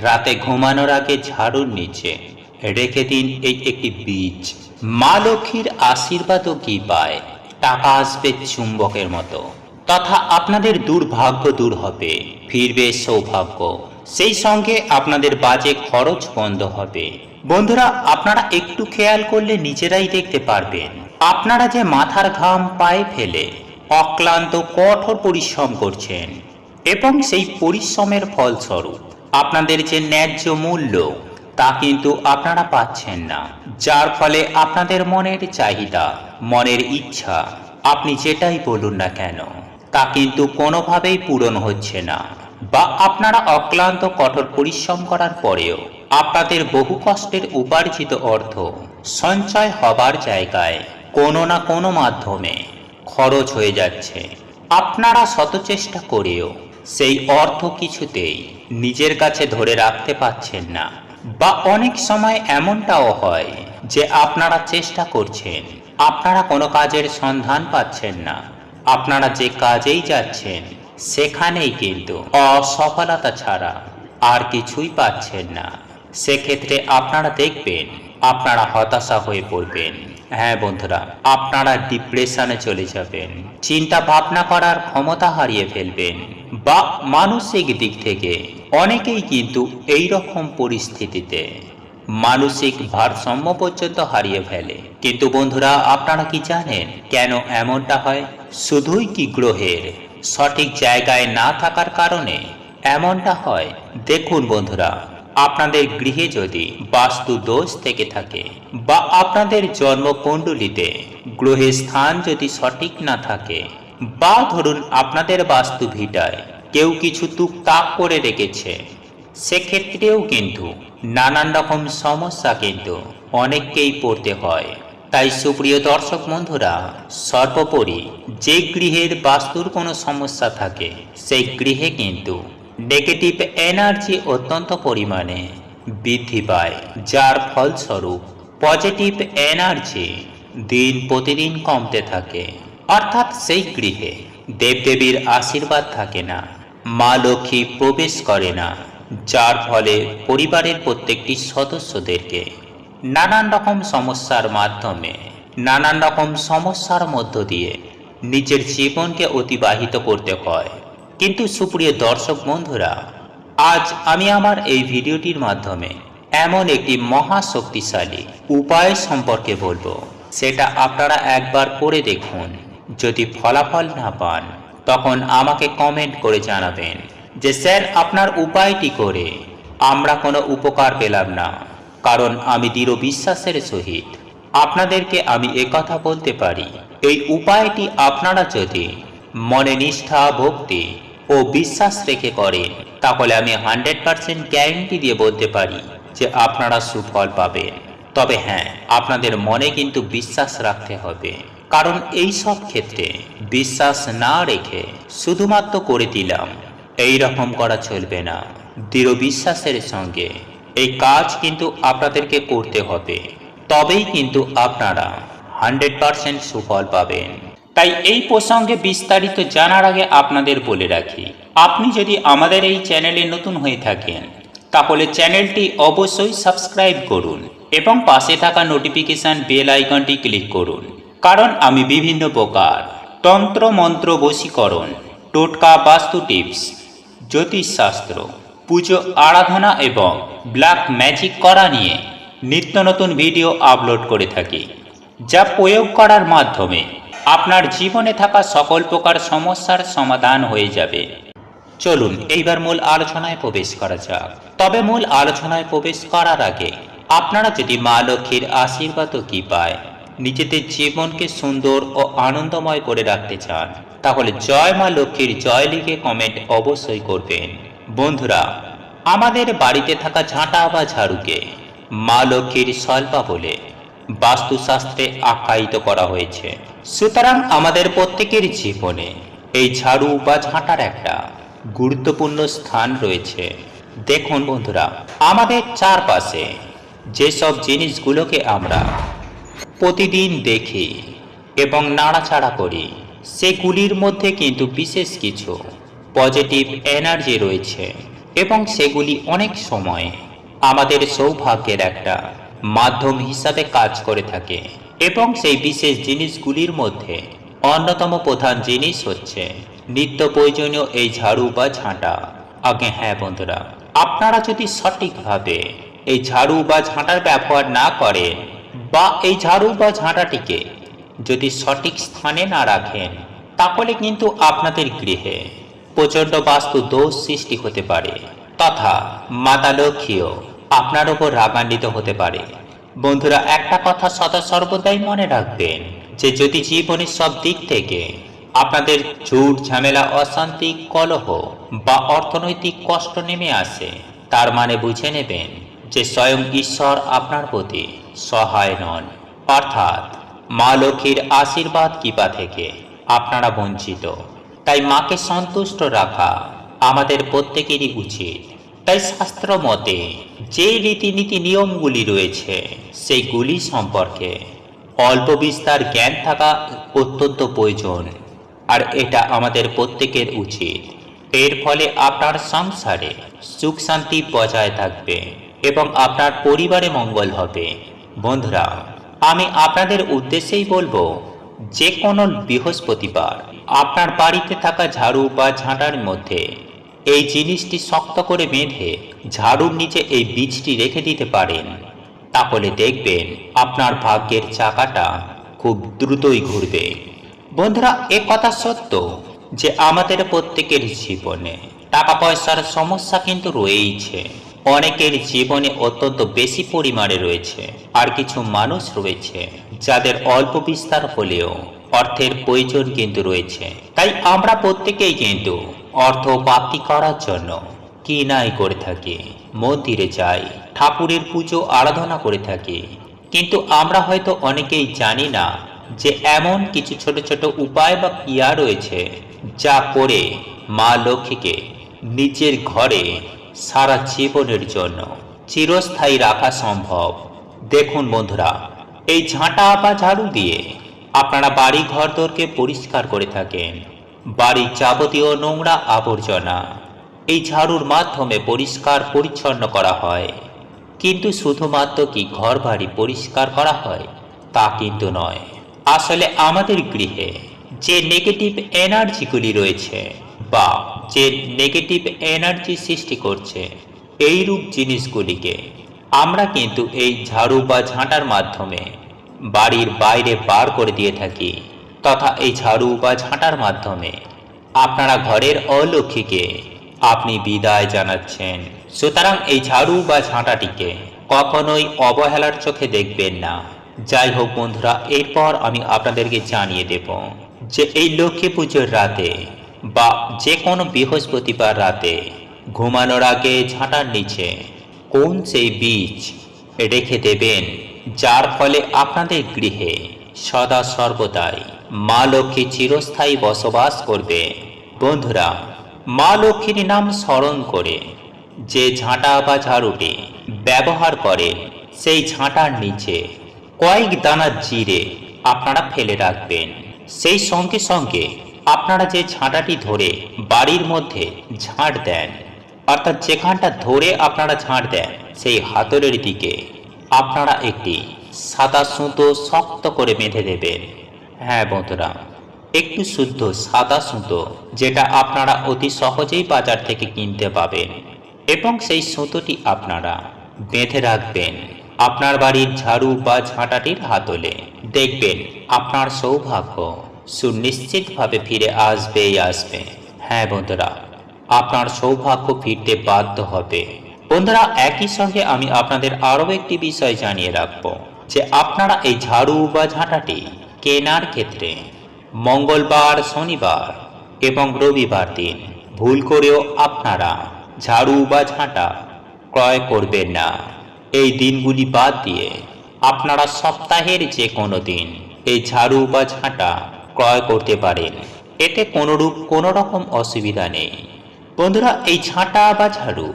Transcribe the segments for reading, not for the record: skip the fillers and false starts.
রাতে ঘুমানোর আগে ঝাড়ুর নিচে রেখে দিন এই একটি বীজ। মা লক্ষ্মীর আশীর্বাদও কি পায়, টাকা আসবে চুম্বকের মতো, তথা আপনাদের দুর্ভাগ্য দূর হবে, ফিরবে সৌভাগ্য, সেই সঙ্গে আপনাদের বাজে খরচ বন্ধ হবে। বন্ধুরা, আপনারা একটু খেয়াল করলে নিজেরাই দেখতে পারবেন, আপনারা যে মাথার ঘাম পায়ে ফেলে অক্লান্ত কঠোর পরিশ্রম করছেন এবং সেই পরিশ্রমের ফলস্বরূপ আপনাদের যে ন্যায্য মূল্য তা কিন্তু আপনারা পাচ্ছেন না, যার ফলে আপনাদের মনের চাহিদা, মনের ইচ্ছা, আপনি যেটাই বলুন না কেন তা কিন্তু কোনোভাবেই পূরণ হচ্ছে না। বা আপনারা অক্লান্ত কঠোর পরিশ্রম করার পরেও আপনাদের বহু কষ্টের উপার্জিত অর্থ সঞ্চয় হবার জায়গায় কোনো না কোনো মাধ্যমে খরচ হয়ে যাচ্ছে। আপনারা শত চেষ্টা করেও সেই অর্থ কিছুতেই নিজের কাছে ধরে রাখতে পারছেন না। বা অনেক সময় এমনটাও হয় যে আপনারা চেষ্টা করছেন, আপনারা কোনো কাজের সন্ধান পাচ্ছেন না, আপনারা যে কাজেই যাচ্ছেন সেখানেই কিন্তু অসফলতা ছাড়া আর কিছুই পাচ্ছেন না। সেক্ষেত্রে আপনারা দেখবেন আপনারা হতাশা হয়ে পড়বেন। হ্যাঁ বন্ধুরা, আপনারা ডিপ্রেশনে চলে যাবেন, চিন্তা ভাবনা করার ক্ষমতা হারিয়ে ফেলবেন, বা মানসিক দিক থেকে অনেকেই কিন্তু এই রকম পরিস্থিতিতে মানসিক ভারসাম্য পর্যন্ত হারিয়ে ফেলে। কিন্তু বন্ধুরা, আপনারা কি জানেন কেন এমনটা হয়? শুধুই কি গ্রহের সঠিক জায়গায় না থাকার কারণে এমনটা হয়? দেখুন বন্ধুরা, আপনাদের গৃহে যদি বাস্তু দোষ থেকে থাকে বা আপনাদের জন্মকুণ্ডলিতে গ্রহের স্থান যদি সঠিক না থাকে, বা ধরুন আপনাদের বাস্তু ভিটায় কেউ কিছু টুকটাক করে রেখেছে, সেক্ষেত্রেও কিন্তু নানান রকম সমস্যা কিন্তু অনেককেই পড়তে হয়। তাই সুপ্রিয় দর্শক বন্ধুরা, সর্বোপরি যে গৃহের বাস্তুর কোনো সমস্যা থাকে সেই গৃহে কিন্তু নেগেটিভ এনার্জি অত্যন্ত পরিমাণে বৃদ্ধি পায়, যার ফলস্বরূপ পজিটিভ এনার্জি দিন প্রতিদিন কমতে থাকে। অর্থাৎ সেই গৃহে দেবদেবীর আশীর্বাদ থাকে না, মা লক্ষ্মী প্রবেশ করে না, যার ফলে পরিবারের প্রত্যেকটি সদস্যদেরকে নানান রকম সমস্যার মাধ্যমে, নানান রকম সমস্যার মধ্য দিয়ে নিজের জীবনকে অতিবাহিত করতে হয়। কিন্তু সুপ্রিয় দর্শক বন্ধুরা, আজ আমি আমার এই ভিডিওটির মাধ্যমে এমন একটি মহা শক্তিশালী উপায় সম্পর্কে বলবো, সেটা আপনারা একবার করে দেখুন। যদি ফলাফল না পান তখন আমাকে কমেন্ট করে জানাবেন যে স্যার, আপনার উপায়টি করে আমরা কোনো উপকার পেলাম না। কারণ আমি দৃঢ় বিশ্বাসের সহিত আপনাদেরকে আমি একথা বলতে পারি, এই উপায়টি আপনারা যদি মনে নিষ্ঠা, ভক্তি ও বিশ্বাস রেখে করেন, তাহলে আমি 100% গ্যারেন্টি দিয়ে বলতে পারি যে আপনারা সুফল পাবেন। তবে হ্যাঁ, আপনাদের মনে কিন্তু বিশ্বাস রাখতে হবে, কারণ এই সব ক্ষেত্রে বিশ্বাস না রেখে শুধুমাত্র করে দিলাম এই রকম করা চলবে না। দৃঢ় বিশ্বাসের সঙ্গে এই কাজ কিন্তু আপনাদেরকে করতে হবে, তবেই কিন্তু আপনারা 100% সুফল পাবেন। তাই এই প্রসঙ্গে বিস্তারিত জানার আগে আপনাদের বলে রাখি, আপনি যদি আমাদের এই চ্যানেলে নতুন হয়ে থাকেন তাহলে চ্যানেলটি অবশ্যই সাবস্ক্রাইব করুন এবং পাশে থাকা নোটিফিকেশন বেল আইকনটি ক্লিক করুন। কারণ আমি বিভিন্ন প্রকার তন্ত্র মন্ত্র, বশীকরণ, টোটকা, বাস্তু টিপস, জ্যোতিষশাস্ত্র, পুজো আরাধনা এবং ব্ল্যাক ম্যাজিক করা নিয়ে নিত্য নতুন ভিডিও আপলোড করে থাকি, যা প্রয়োগ করার মাধ্যমে আপনার জীবনে থাকা সকল প্রকার সমস্যার সমাধান হয়ে যাবে। চলুন এইবার মূল আলোচনায় প্রবেশ করা যাক। তবে মূল আলোচনায় প্রবেশ করার আগে আপনারা যদি মা লক্ষ্মীর আশীর্বাদ কি পায় নিজেদের জীবনকে সুন্দর ও আনন্দময় করে রাখতে চান, তাহলে জয় মা লক্ষ্মীর জয় লিখে কমেন্ট অবশ্যই করবেন। বন্ধুরা, আমাদের বাড়িতে থাকা ঝাঁটা বা ঝাড়ুকে মা লক্ষ্মীর স্বল্পা বলে বাস্তুশাস্ত্রে আখ্যায়িত করা হয়েছে। সুতরাং আমাদের প্রত্যেকের জীবনে এই ঝাড়ু বা ঝাঁটার একটা গুরুত্বপূর্ণ স্থান রয়েছে। দেখুন বন্ধুরা, আমাদের চারপাশে যেসব জিনিসগুলোকে আমরা প্রতিদিন দেখি এবং নাড়াচাড়া করি, সেগুলির মধ্যে কিন্তু বিশেষ কিছু পজিটিভ এনার্জি রয়েছে, এবং সেগুলি অনেক সময় আমাদের সৌভাগ্যের একটা মাধ্যম হিসাবে কাজ করে থাকে। এবং সেই বিশেষ জিনিসগুলির মধ্যে অন্যতম প্রধান জিনিস হচ্ছে নিত্য প্রয়োজনীয় এই ঝাড়ু বা ঝাঁটা। আগে হ্যাঁ বন্ধুরা, আপনারা যদি সঠিকভাবে এই ঝাড়ু বা ঝাঁটার ব্যবহার না করেন বা এই ঝাড়ু বা ঝাঁটাটিকে যদি সঠিক স্থানে না রাখেন, তাহলে কিন্তু আপনাদের গৃহে প্রচণ্ড বাস্তু দোষ সৃষ্টি হতে পারে, তথা মাতা লক্ষ্মীও আপনার উপর রাগান্বিত হতে পারে। বন্ধুরা, একটা কথা সদা সর্বদাই মনে রাখবেন যে যদি জীবনের সব দিক থেকে আপনাদের ঝুট ঝামেলা, অশান্তি, কলহ বা অর্থনৈতিক কষ্ট নেমে আসে, তার মানে বুঝে নেবেন যে স্বয়ং ঈশ্বর আপনার প্রতি সহায় নন, অর্থাৎ মা লক্ষ্মীর আশীর্বাদ কৃপা থেকে আপনারা বঞ্চিত। তাই মাকে সন্তুষ্ট রাখা আমাদের প্রত্যেকেরই উচিত। তাই শাস্ত্র মতে যে রীতিনীতি নিয়মগুলি রয়েছে সেইগুলি সম্পর্কে অল্প বিস্তার জ্ঞান থাকা অত্যন্ত প্রয়োজন, আর এটা আমাদের প্রত্যেকের উচিত। এর ফলে আপনার সংসারে সুখ শান্তি বজায় থাকবে এবং আপনার পরিবারে মঙ্গল হবে। বন্ধুরা, আমি আপনাদের উদ্দেশ্যেই বলবো, যে কোনো বৃহস্পতিবার আপনার বাড়িতে থাকা ঝাড়ু বা ঝাঁটার মধ্যে এই জিনিসটি শক্ত করে বেঁধে ঝাড়ুর নিচে এই বীজটি রেখে দিতে পারেন, তাহলে দেখবেন আপনার ভাগ্যের চাকাটা খুব দ্রুতই ঘুরবে। বন্ধুরা, এ কথা সত্য যে আমাদের প্রত্যেকের জীবনে টাকা পয়সার সমস্যা কিন্তু রয়েইছে। অনেকের জীবনে অত্যন্ত বেশি পরিমাণে রয়েছে, আর কিছু মানুষ রয়েছে যাদের অল্প বিস্তার হলেও অর্থের প্রয়োজন কিন্তু রয়েছে। তাই আমরা প্রত্যেকেই কিন্তু অর্থ প্রাপ্তি করার জন্য কি নাই করে থাকি, মন্দিরে যাই, ঠাকুরের পুজো আরাধনা করে থাকি, কিন্তু আমরা হয়তো অনেকেই জানি না যে এমন কিছু ছোট ছোট উপায় বা ক্রিয়া রয়েছে যা করে মা লক্ষ্মীকে নিজের ঘরে সারা জীবনের জন্য চিরস্থায়ী রাখা সম্ভব। দেখুন বন্ধুরা, এই ঝাঁটা বা ঝাড়ু দিয়ে আপনারা বাড়ি ঘরদোরকে পরিষ্কার করে থাকেন। বাড়ির যাবতীয় নোংরা আবর্জনা এই ঝাড়ুর মাধ্যমে পরিষ্কার পরিচ্ছন্ন করা হয়। কিন্তু শুধুমাত্র কি ঘর বাড়ি পরিষ্কার করা হয় তা কিন্তু নয়। আসলে আমাদের গৃহে যে নেগেটিভ এনার্জিগুলি রয়েছে বা যে নেগেটিভ এনার্জি সৃষ্টি করছে, এইরূপ জিনিসগুলিকে আমরা কিন্তু এই ঝাড়ু বা ঝাঁটার মাধ্যমে বাড়ির বাইরে বার করে দিয়ে থাকি, তথা এই ঝাড়ু বা ঝাঁটার মাধ্যমে আপনারা ঘরের অলক্ষ্মীকে আপনি বিদায় জানাচ্ছেন। সুতরাং এই ঝাড়ু বা ঝাঁটাটিকে কখনোই অবহেলার চোখে দেখবেন না। যাই হোক বন্ধুরা, এরপর আমি আপনাদেরকে জানিয়ে দেব যে এই লক্ষ্মী পুজোর রাতে বা যে কোনো বৃহস্পতিবার রাতে ঘুমানোর আগে ঝাঁটার নিচে কোন সেই বীজ রেখে দেবেন, যার ফলে আপনাদের গৃহে সদা সর্বদাই মা লক্ষ্মী চিরস্থায়ী বসবাস করবে। বন্ধুরা, মা লক্ষ্মীর নাম স্মরণ করে যে ঝাঁটা বা ঝাড়ুটি ব্যবহার করেন, সেই ঝাঁটার নিচে কয়েক দানা জিরে আপনারা ফেলে রাখবেন। সেই সঙ্গে সঙ্গে আপনারা যে ঝাঁটাটি ধরে বাড়ির মধ্যে ঝাঁট দেন, অর্থাৎ যেখানটা ধরে আপনারা ঝাঁট দেন সেই হাতলের দিকে আপনারা একটি সাদা সুতো শক্ত করে বেঁধে দেবেন। হ্যাঁ বন্ধুরা, একটু শুদ্ধ সাদা সুতো, যেটা আপনারা অতি সহজেই বাজার থেকে কিনতে পাবেন, এবং সেই সুতোটি আপনারা বেঁধে রাখবেন আপনার বাড়ির ঝাড়ু বা ঝাঁটাটির হাতলে। দেখবেন আপনার সৌভাগ্য সুনিশ্চিতভাবে ফিরে আসবেই আসবে। হ্যাঁ বন্ধুরা, আপনার সৌভাগ্য ফিরতে বাধ্য হবে। বন্ধুরা, একই সঙ্গে আমি আপনাদের আরও একটি বিষয় জানিয়ে রাখব যে আপনারা এই ঝাড়ু বা ঝাঁটাটি কেনার ক্ষেত্রে মঙ্গলবার, শনিবার এবং রবিবার দিন ভুল করেও আপনারা ঝাড়ু বা ঝাঁটা ক্রয় করবেন না। এই দিনগুলি বাদ দিয়ে আপনারা সপ্তাহের যে কোনো দিন এই ঝাড়ু বা ঝাঁটা ক্রয় করতে পারেন, এতে কোনো রকম অসুবিধা নেই। বন্ধুরা, এই ঝাঁটা বা ঝাড়ু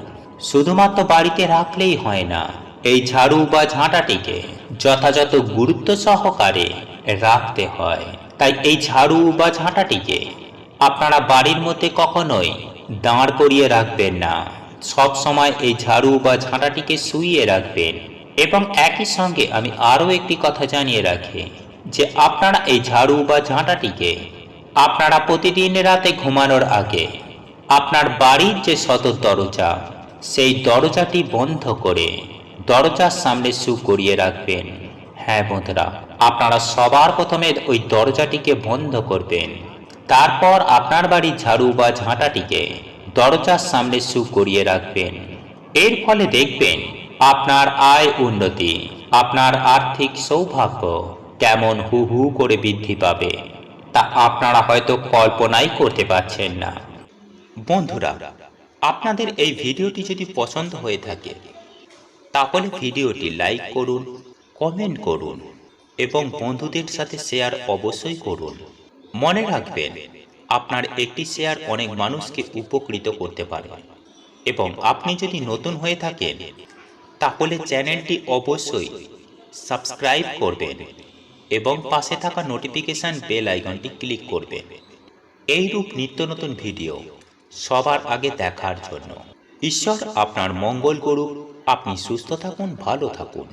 শুধুমাত্র বাড়িতে রাখলেই হয় না, এই ঝাড়ু বা ঝাঁটাটিকে যথাযথ গুরুত্ব সহকারে রাখতে হয়। তাই এই ঝাড়ু বা ঝাঁটাটিকে আপনারা বাড়ির মধ্যে কখনোই দাঁড় করিয়ে রাখবেন না। সব সময় এই ঝাড়ু বা ঝাঁটাটিকে শুইয়ে রাখবেন। এবং একই সঙ্গে আমি আরও একটি কথা জানিয়ে রাখি যে আপনারা এই ঝাড়ু বা ঝাঁটাটিকে আপনারা প্রতিদিন রাতে ঘুমানোর আগে আপনার বাড়ির যে সদর দরজা সেই দরজাটি বন্ধ করে দরজার সামনে শু করিয়ে রাখবেন। হ্যাঁ বন্ধুরা, আপনারা সবার প্রথমে ওই দরজাটিকে বন্ধ করবেন, তারপর আপনার বাড়ির ঝাড়ু বা ঝাঁটাটিকে দরজার সামনে শু করিয়ে রাখবেন। এর ফলে দেখবেন আপনার আয় উন্নতি, আপনার আর্থিক সৌভাগ্য কেমন হু হু করে বৃদ্ধি পাবে তা আপনারা হয়তো কল্পনাই করতে পারছেন না। বন্ধুরা, আপনাদের এই ভিডিওটি যদি পছন্দ হয়ে থাকে তাহলে ভিডিওটি লাইক করুন, কমেন্ট করুন এবং বন্ধুদের সাথে শেয়ার অবশ্যই করুন। মনে রাখবেন, আপনার একটি শেয়ার অনেক মানুষকে উপকৃত করতে পারে। এবং আপনি যদি নতুন হয়ে থাকেন তাহলে চ্যানেলটি অবশ্যই সাবস্ক্রাইব করবেন এবং পাশে থাকা নোটিফিকেশন বেল আইকনটি ক্লিক করবেন এইরূপ নিত্য নতুন ভিডিও সবার আগে দেখার জন্য। ঈশ্বর আপনার মঙ্গল করুক। আপনি সুস্থ থাকুন, ভালো থাকুন।